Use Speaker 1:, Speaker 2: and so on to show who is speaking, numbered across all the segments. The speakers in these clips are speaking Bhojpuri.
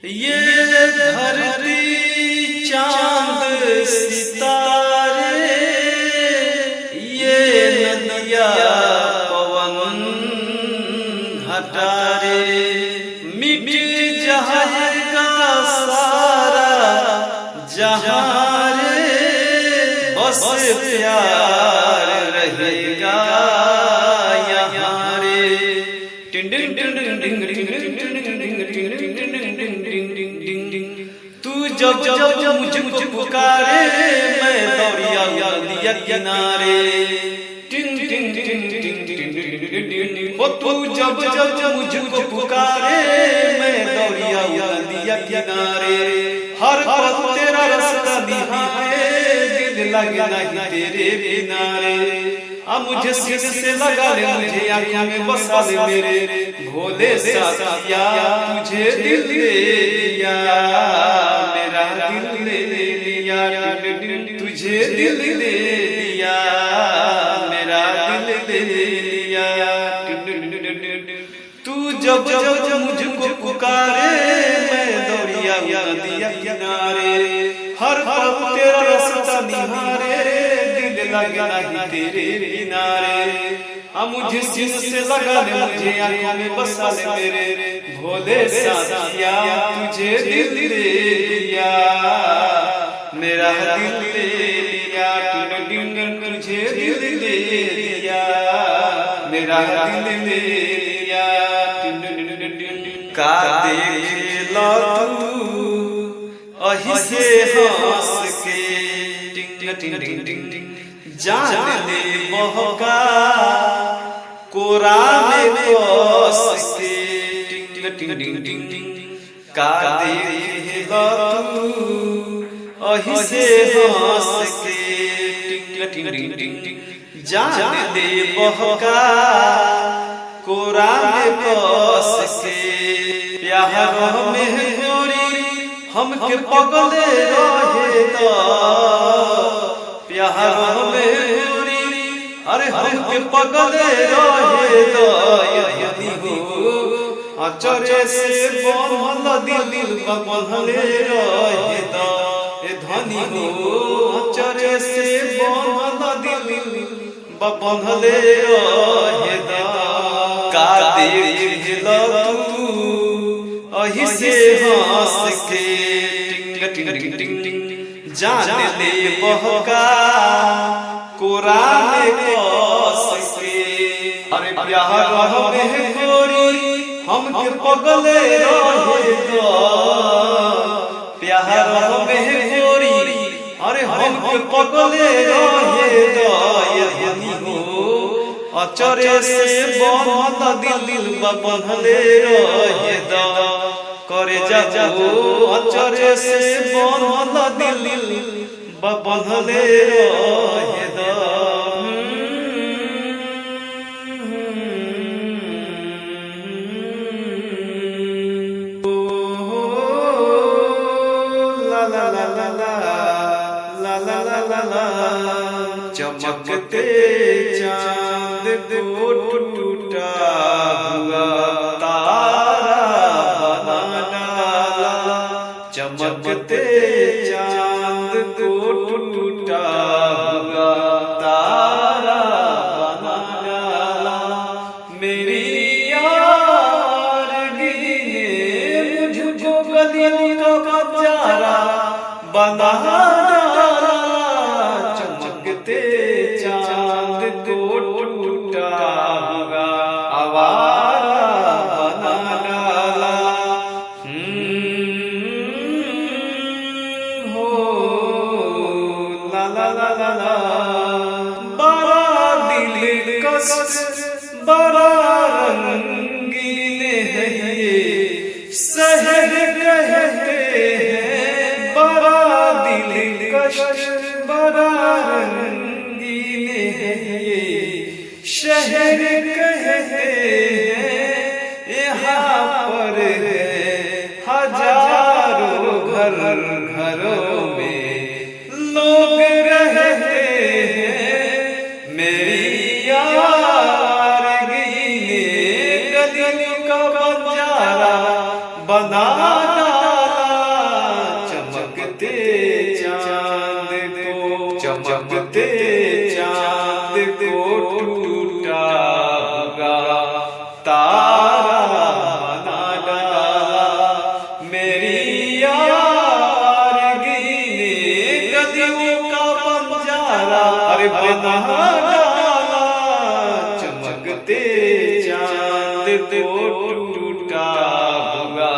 Speaker 1: ये धरती चांद सितारे, ये नदिया पवन घटारे, मिट जाएगा सारा जहां रे, बस प्यार रहेगा यहाँ रे। टिंग टिंग टिंग टिंग टिंग टिंग तू जब जब मुझको पुकारे, मैं दौड़िया नदिया किनारे। टिंग टिंग टिंग टिंग टिंग वो तू जब जब मुझको पुकारे, मैं दौड़िया नदिया किनारे। हर पल तेरा रास्ता निहारे, दिल लगे नहीं तेरे किनारे। अब मुझे सिर से लगा ले, मुझे आँखों में बसा ले मेरे भोले साथिया। तुझे दिल दे दिया, मेरा दिल ले लिया, तुझे दिल दे दिया, मेरा दिल ले लिया। तू जब जब मुझको पुकारे, मैं दौड़िया नदिया किनारे। हर पल तेरा रास्ता निहारे, दिल लगे नहीं तेरे किनारे। अब मुझे सिर से लगा ले, मुझे आँखों में बसा ले मेरे भोले साथिया। तुझे दिल दे दिया, मेरा दिल ले लिया, तुझे दिल दे दिया, मेरा दिल ले लिया। का देख लो तू अही से हंस के, टिंग टिंग टिंग टिंग टिंग जान ले बहका कोरा में बस के। टिंग टिंग टिंग टिंग टिंग का देख लो तू अही से हंस के, टिंग टिंग टिंग टिंग टिंग जान ले बहका कोरा में बस के। प्यार में गोरी हमके पगले रहे तो, प्यार में गोरी अरे हमके पगले रहे तो। यदि हो अचरे से बंधल दिल बंधले रहे तो, धनी हो अचरे से बंधल दिल बंधले रहे तो। का देख लो तू अही से हंस के, टिंग टिंग टिंग टिंग जान ले बहका कोरा में बस के। अरे प्यार में गोरी हमके पगले रहे तो, प्यार में गोरी अरे हमके पगले रहे तो। यदि हो अचरे से बंधल दिल बंधले रहे तो, करे जाओ अचरे से बंधल दिल बंधले रहे तो। ला ला ला ला ला ला ला ला ला चमकते चांद को टूटा हुआ तारा बना डाला। चमकते चांद को टूटा हुआ तारा बना डाला। मेरी यारगी ने मुझको गलियों का बजारा बना डाला। चमकते चांद को टूटा हुआ आवारा बना डाला। हो ला ला ला ला ला। बड़ा दिल कश बड़ा रंगीन है ये शहर कहते हैं। बड़ा दिल कश बड़ा रंगीन है ये शहर कहते हैं। यहाँ पर हजारों घरों में लोग रहते हैं। मेरी यारगी ने गली का बंजारा बना डाला। मेरी यारगी ने गदियों का बंजारा अरे बना डाला, चमकते चांद को टूटा हुआ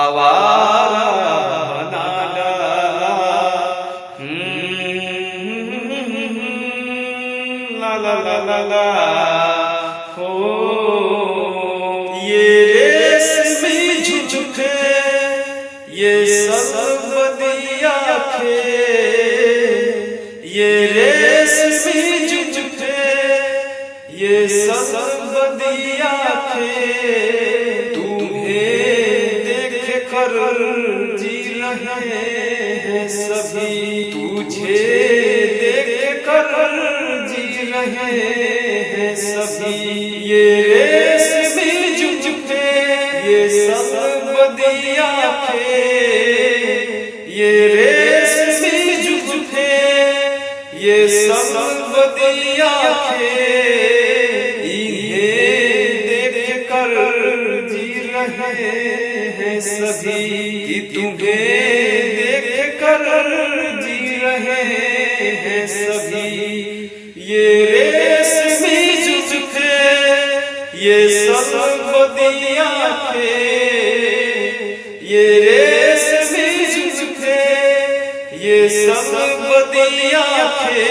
Speaker 1: आवारा बना डाला। ला ला ला ला ला हो ये रेशमी झुझुके ये सब बदिया थे, ये रेशमी झुझुके ये सब बदिया थे, तुम्हें देख कर जी रहे हैं सभी, तुझे देख कर जी रहे हैं सभी। ये रेशमी झुझुके ये सब बदिया थे, ये रेशमी झुझुके ये सब बदिया थे, इन्हें देख कर जी रहे हैं सभी, कि तुम्हें देख कर जी रहे हैं सभी। ये रेशमी झुझुके ये सब बदिया थे, ये रेशमी झुझुके ये सब बदिया थे,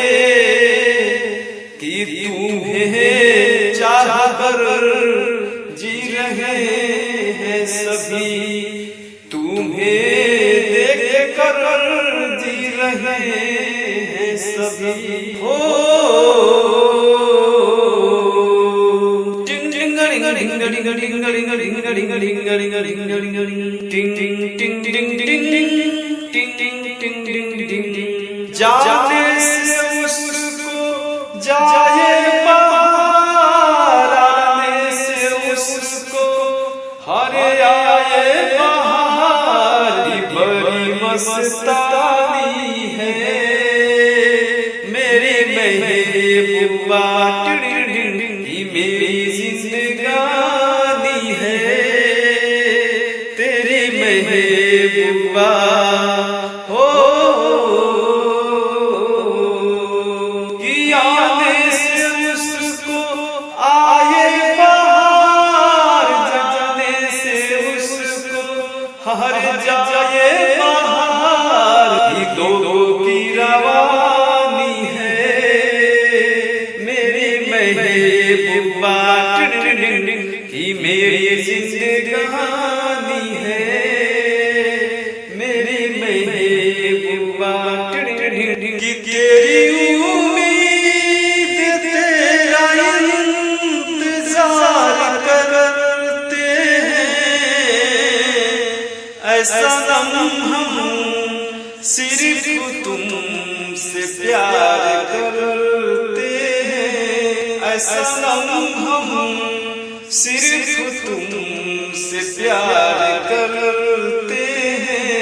Speaker 1: कि तुम्हें चाह कर जी रहे हैं सभी, तुम्हें देख कर जी रहे हैं सभी। हो टिंग टिंग टिंग टिंग टिंग टिंग टिंग टिंग टिंग टिंग टिंग जाने से उसको जाए बहार, आने से उसको हर आए बहार, बड़ी मस्तानी है मेरी महबूबा, मेरी जिंदगानी है तेरी महबूबा। हो कि आने से उसको आए बहार, जाने से उसको हर जाए बहार, दो की रवानी है मेरी महबूबा, कि मेरी जिंदगानी है मेरी महबूबा, कि तेरी उम्मीद तेरा इंतजार करते हैं, ऐसा दम हम सिर्फ तुमसे प्यार करते हैं, ऐसा दम हम सिर्फ तुमसे प्यार करते हैं।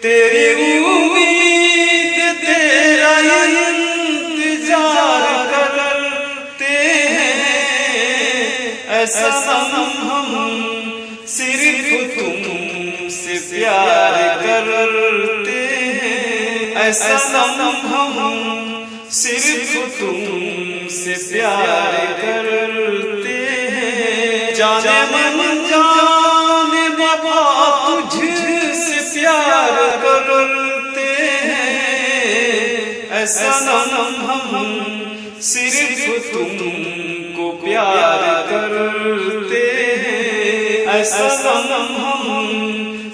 Speaker 1: तेरी उम्मीद तेरा इंतजार करते हैं, ऐसा हम सिर्फ तुमसे प्यार करते हैं, ऐसा हम सिर्फ तुमसे प्यार करते हैं। जाने मन जाने बाबा तुझसे प्यार करते हैं, ऐसा हम सिर्फ तुमको प्यार करते हैं, ऐसा हम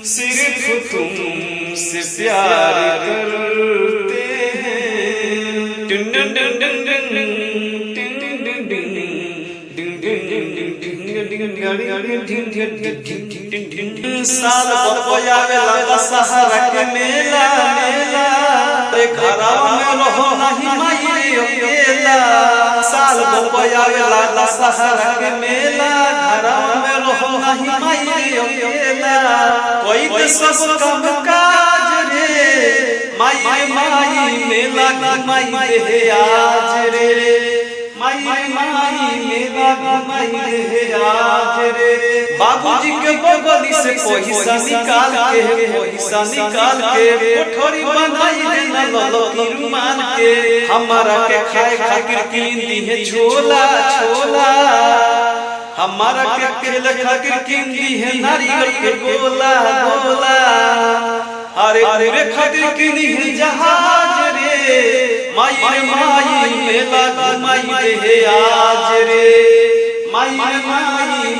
Speaker 1: सिर्फ तुमसे प्यार करते हैं। साल बजावेला दशहरा के मेला, घरवा में रहो नहीं माई अकेला। साल बजावेला दशहरा के मेला, घरवा में रहो नहीं माई अकेला। कोई तो सब काम काज रे माई माई मेला घुमाई दे आज रे, माई माई मेला घुमाई दे आज रे। बाबूजी के बगली से पैसा निकाल के कोठरी बनाई देना ललकी रुमाल के। हमारा के खाए खातिर कीन दी है छोला छोला, हमारा के खेल खातिर कीन दी है नारियल के गोला गोला। अरे रे खातिर कीनी है जहाज रे। माई माई मेला घुमाई दे आज रे। माई माई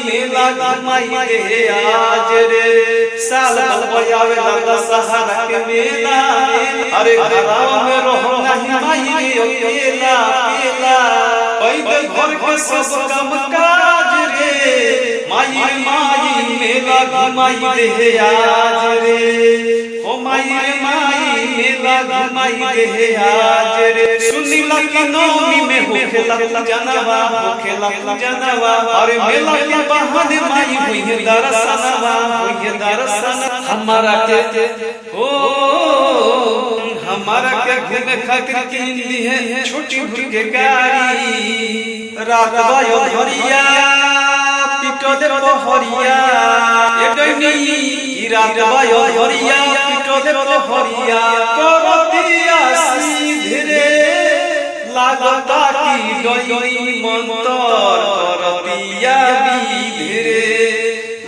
Speaker 1: मेला घुमाई दे आज रे। साल भर आवे लगा सहारा के मेला। अरे घरवा में रहो नहीं माई रे अकेला अकेला। पैदल घर के सब काम काज रे। माई माई मेला घुमाई दे आज रे। ओ माई माई मेला घुमाई दे आज रे। सुनीला की नौमी में होखेला जनवा होखेला जनवा। अरे मेला के बहाने माई हुई है दरसनवा हुई है दरसन। हमारा के ओ हमारा के घूमे खातिर कीन दी है छोटी भुरके गाड़ी। रात बायो धरिया पिटो दे पहरिया ए डैनी। रात बायो धरिया पिटो दे पहरिया करतिया सीधे रे। लागता की डैनी मंतर करतिया बीधे रे।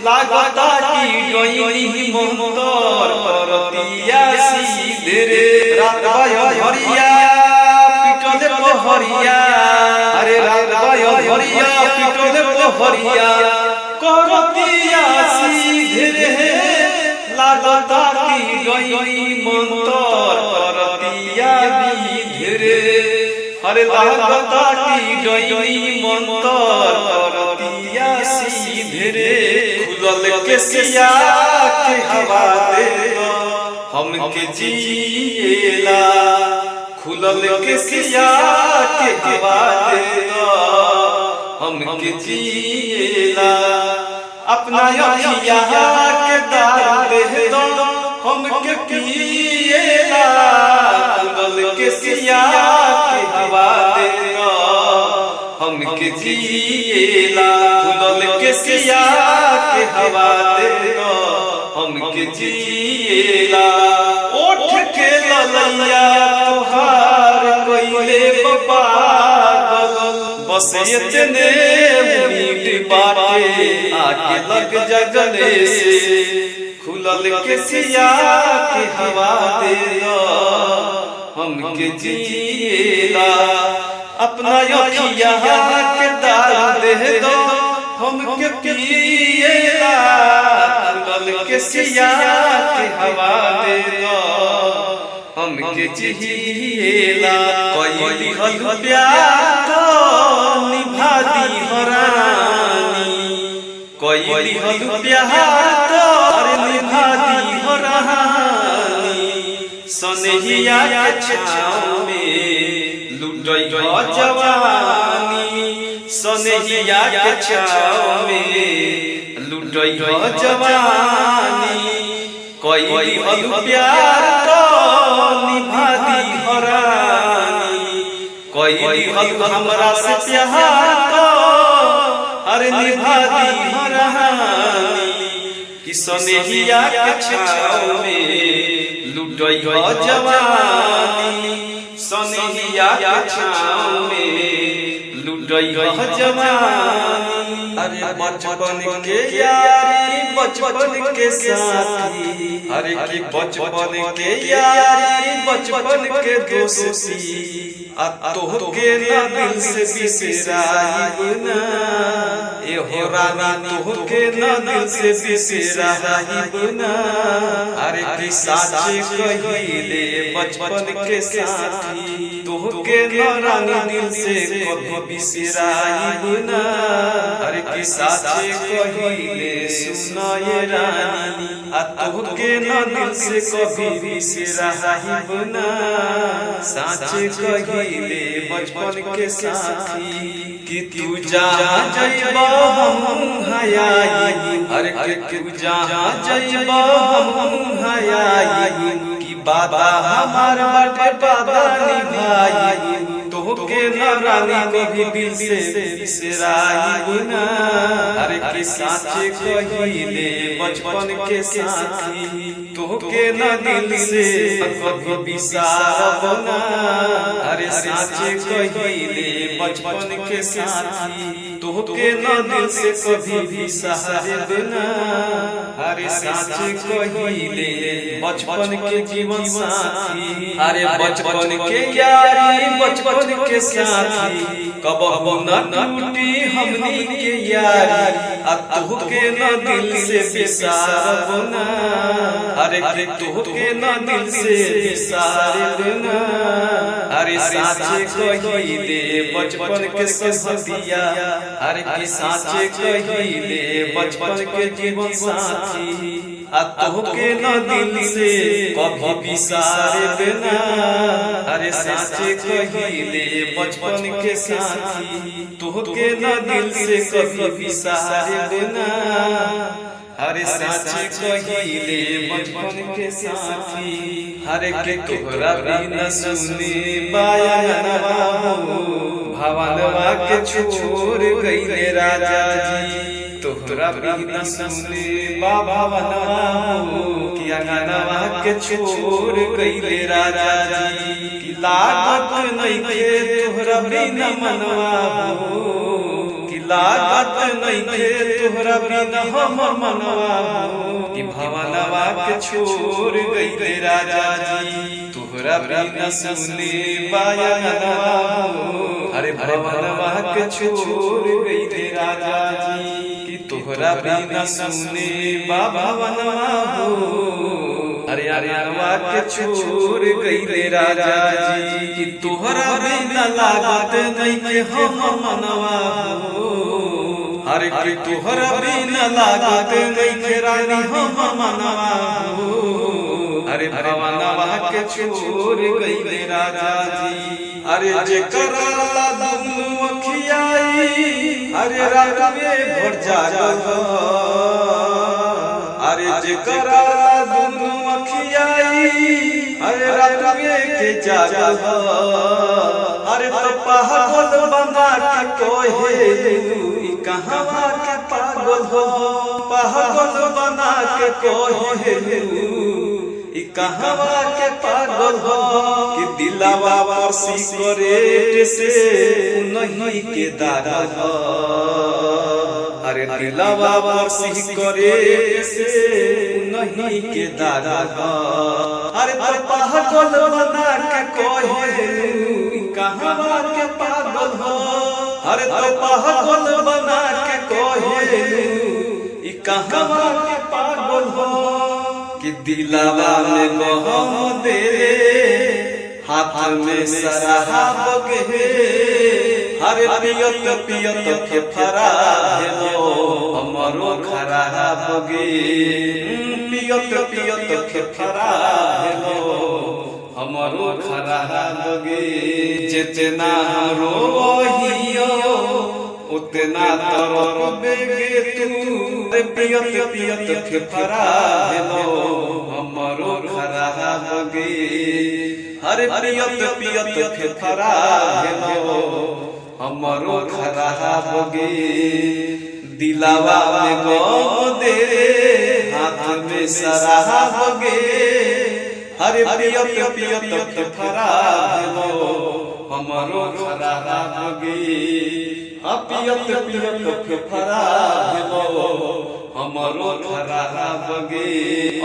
Speaker 1: लागता की डैनी मंतर करतिया सीधे रे। रात बायो धरिया पिटो दे पहरिया। अरे रात बायो धरिया पिटो दे पहरिया करतिया सीधे रे। लागता की डैनी मंतर करतिया बीधे रे। अरे लागता की डैनी मंतर करतिया सीधे रे। खुलल के सिया के हवा दे हमके जिएला। खुलल के सिया के हवा दे हमके जिएला। अपना अखिया के दार दे दो हमके पिएला। खुलल के सिया के हवा दे दो हमके जिएला। खुलल के सिया के हवा दे दो हमके जिएला। ओठ के ललैया तोहार कइले पागल। बस इतने उम्मीद बाटे आके लग जगले से। खुलल के सिया के हवा दे दो हमके जिएला। अपना अखिया के दार दे दो हमके पिएला। खुलल के सिया के हवा दे दो हमके जिएला। कोई हल प्यार निभा दी हरानी। कोई हल प्यार निभा दी हरानी। सनहिया के छाँव में लुटई जवानी। सनहिया के छाँव में लुटई जवानी। कोई हल प्यार निभा दी हरानी। कोई हल हमरा से प्यार अरे निभा दी हरानी। कि सनहिया के छाँव में लुटई जवानी। सनहिया के छाँव में लुटई जवानी। अरे बचपन के यारी बचपन के साथी। अरे की बचपन के यारी बचपन के दोस्ती। तोहके ना दिल से बिसराई ना। ए हो रानी तोहके ना दिल से बिसराई ना। अरे की साचे कहिले बचपन के साथी। तोहके ना रानी दिल से कभी बिसराई ना। अरे की साचे कहिले सुनाए रानी। तोहके ना दिल से कभी बिसराई ना। साचे कहिले बचपन के साथी। कि तू जहाँ जइबा हम हयाई। अरे कि तू जहाँ जइबा हम हयाई। कि बाबा हमार बाटे बाबा निभाई। तोहके ना रानी कभी दिल से बिसराई ना। अरे कि साचे कहिले बचपन के साथी, तोहके ना दिल से कभी बिसारब ना। अरे साचे कहिले बचपन के साथी, तोहके ना दिल से कभी बिसारब ना। अरे साचे कहिले बचपन के जीवन साथी, अरे बचपन के यारी बचपन के साथी, कबहू न टूटी हमनी के यारी, तोहके न दिल से बिसारब ना। अरे कि तोहके न दिल से बिसारब ना। अरे साचे कहिले बचपन के संगतिया, अरे कि साचे कहिले बचपन के जीवन साथी, तोहके न दिल से कभी बिसारब ना। अरे साचे कहिले बचपन के साथी, तोहके न दिल से कभी बिसारब ना। अरे साचे कहिले बचपन के साथी, अरे के तोहरा बिना सुने बायनवा हो, भवनवा के छोड़ गइले राजा जी। तोहरा बिना सुने भवनवा हो, कि अंगनवा के छोड़ गइले राजा जी। लागत नइखे तोहरा बिना मनवा हो, कि लागत नइखे तोहरा बिना हमर मनवा हो, कि भवनवा के छोड़ गइले राजा जी। तोहरा बिना सुने बायनवा हो, अरे भवनवा के छोड़ गइले राजा जी। कि तोहरा बिना सुने भवनवा हो, अरे अरनवा के छोड़ गइले राजा जी। कि तोहरा बिना लागत नइखे हमर मनवा हो, अरे कि तोहरा बिना लागत नइखे रानी हमर मनवा हो। अरे भवनवा के छोड़ गइले राजा जी। अरे जेकरा दुनु अखियाई, अरे रात में भर जागल, अरे जेकरा दुनु अखियाई, अरे रात में के जागल। अरे तो पागल बना के कहेलू, कहवा के पागल हो, पागल बना के कहेलू, कहवा के पागल हो। कि दिलावा पर सिकरेट से नहीं के दागल हो, अरे दिलावा पर सिकरेट से नहीं के दागल हो। अरे तो पागल बना के कहेलू, कहवा के पागल हो। अरे तो पागल बना के कहेलू, कहवा के पागल हो। कि दिलावा में गम दे, हाथ में शराब गे, अरे पियत पियत के फराब हो, हमरो खराब गे। पियत पियत के फराब हो, हमरो खराब गे। जितना हमरो वहियो, उतना तरफ बेगे तू। पियत पियत के फराब हो, हमरो खराब गे। अरे पियत पियत के फराब हो, हमरो खराब गे। दिलावा में गम दे, हाथ में शराब गे। अरे पियत पियत के फराब हो, हमरो खराब गे। पियत पियत के फराब हो, हमरो खराब गे।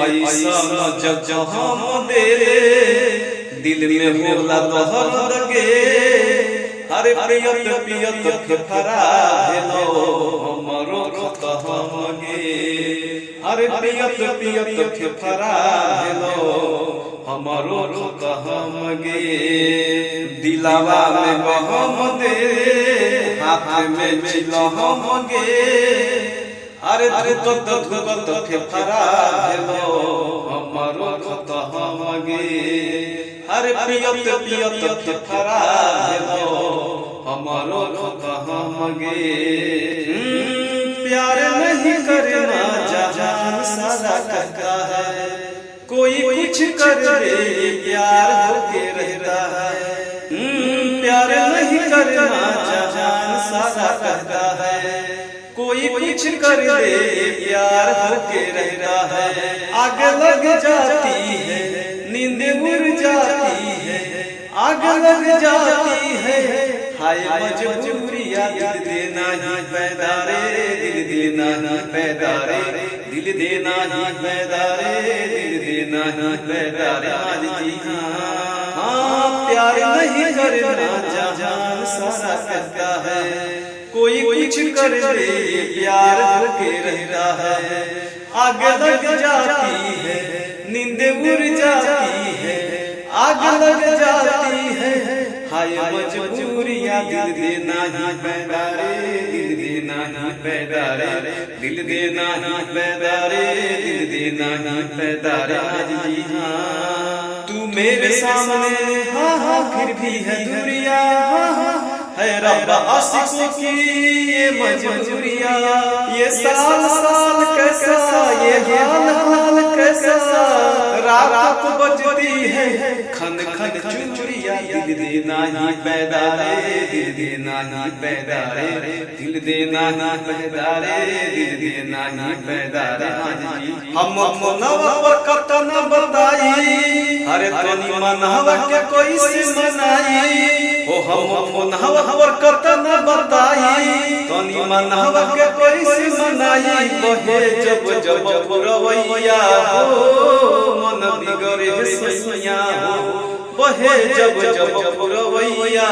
Speaker 1: ऐसा जब हम दे, दिल में होला दर्द गे। अरे पियत पियत के फराब हो, हमरो खत्म गे। अरे पियत पियत के फराब हो, हमरो खत्म गे। दिलावा में गम दे, हाथ में चिलम गे। अरे तो के फराब हो, हमरो खत्म गे। अरे पियत पियत के फराब हो, हमरो खत्म गे। प्यार नहीं करना जहान सारा कहता है, कोई कुछ कर दे प्यार होके रहता है। प्यार नहीं कहता है, कोई कुछ कर दे प्यार होके रहता है। आग लग जाती है नींद उड़ जाती है, आग लग जाती है हाय मजबूरिया। दिल देना ही पैदा रे, दिल देना ही पैदा रे, दिल देना ही पैदा रे, दिल देना ही पैदा रे। आज जी हाँ प्यार नहीं करना जहान सारा कहता है, कोई कुछ कर दे प्यार होके रहता है। आग लग जाती है नींद उड़ जाती है, आग लग जाती है हाय मजबूरिया। दिल देना ही पैदा रे, दिल देना ही पैदा रे, दिल देना ही पैदा रे, दिल देना ही पैदा रे। आज जी हाँ तू मेरे सामने हाँ हाँ फिर भी है दूरिया, हाँ हाँ है रब्बा आशिकों की ये मजबूरिया। ये साल साल कैसा, ये हाल हाल कैसा, रात को बजती है खन खन चूड़िया। दिल देना ही पैदा रे, दिल देना ही पैदा रे, दिल देना ही पैदा रे, दिल देना ही पैदा रे। हम मनवा पर कतन बताई, अरे तनी मनवा के कोई से मनाई हो। हम मनवा पर कतन बताई, तनी मनवा के कोई से मनाई। बहे जब जब पुरवैया हो मन बिगड़े सैया हो, बहे जब जब पुरवैया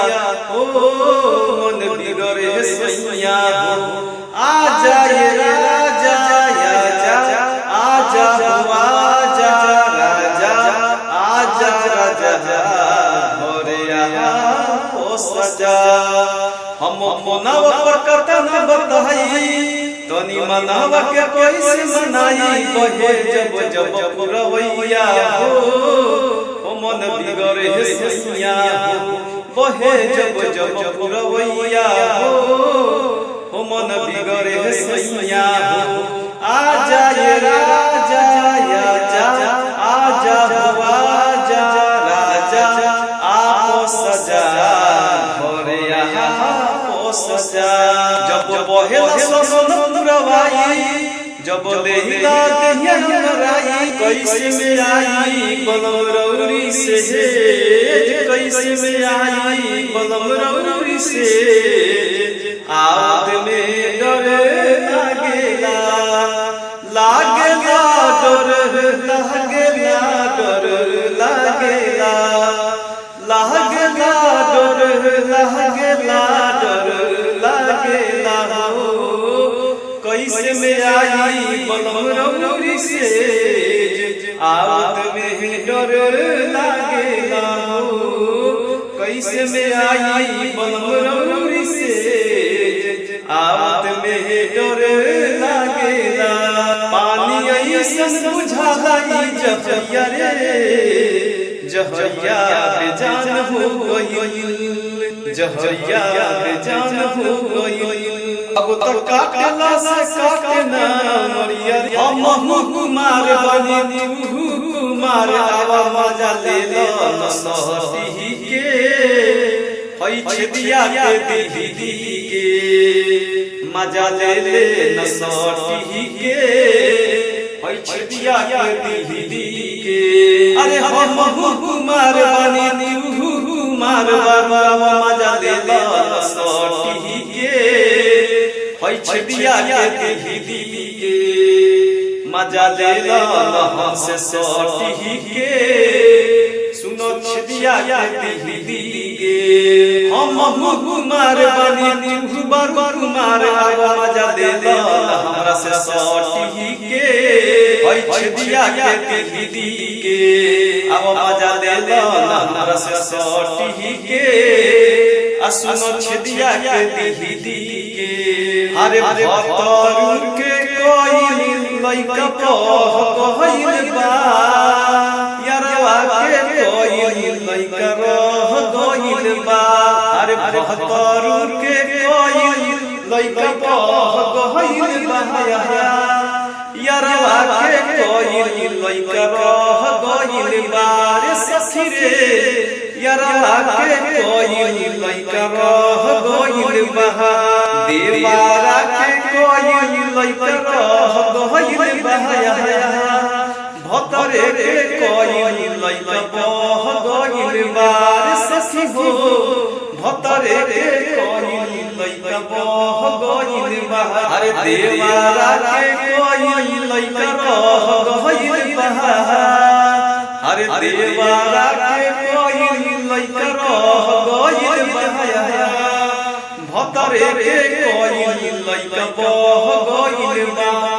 Speaker 1: हो मन बिगड़े सैया हो। आ जाए राजा आजा, आजा आजा राजा, आजा राजा घरे आया ओ सजा। हम मनवा पर कतन बताई, तनी मनवा के कोई से मनाई। बहे जब जब पुरवैया हो मन बिगड़े सैया हो, बहे जब जब पुरवैया हो मन बिगड़े सैया हो। आ जाए राजा आजा, आजा आजा राजा आपो सजा घरे आया ओ सजा। जब बहेला सन पुरवाई, जब देहिला देहिया मराई, कैसे में आई बलम रौरी से, कैसे में आई बलम रौरी से। आवत में डर लागेला, लागेला डर, लागेला डर, लागेला लागेला डर, लागेला डर, लागेला हो। कैसे में आई बलम रौरी से, आवत में डर लागेला हो। कैसे में आई बलम रौरी से, आवत में डर लागेला। पानी ऐसन बुझाई जहरिया रे, जहरिया बेजान हो गइल, जहरिया बेजान हो गइल। अब तक काटला से काटना मरिया। हम कुमार बनी तू कुमार, आवा मजा ले लो सहती के, हई छदिया के दीदी के मजा ले ले न सहती के, हई छदिया के दीदी के। अरे हम कुमार बनी तू कुमार, आवा मजा ले लो सहती के, हई छदिया के दीदी के मजा ले लो से सटी के। सुनो छदिया के दीदी के, हम कुमार बनी तू बर कुमार, आवा मजा ले लो हमरा से सटी के। हई छदिया के दीदी के, आवा मजा ले लो हमरा से सटी के। सुनो छदिया के दीदी के। अरे भतरू के कोई लइका कहइल बा, यारवा के कोई लइका रह गइल बा। अरे भतरू के कोई लइका कहइल बा, यारवा के कोई लइका रह गइल बारे सखी रे यारवा के कोई लइका रह गइल बहा देवारा के कोई लइका रह गइल बहा भतरे के कोई लइका बह गइल बारे सखी हो भतरे के कोई लइका बह गइल बहा अरे देवारा के कोई लइका रह गइल बहा अरे देवारा के कोई लइका रह गइल बहा भतरे के कोई लइका बह गइल बहा।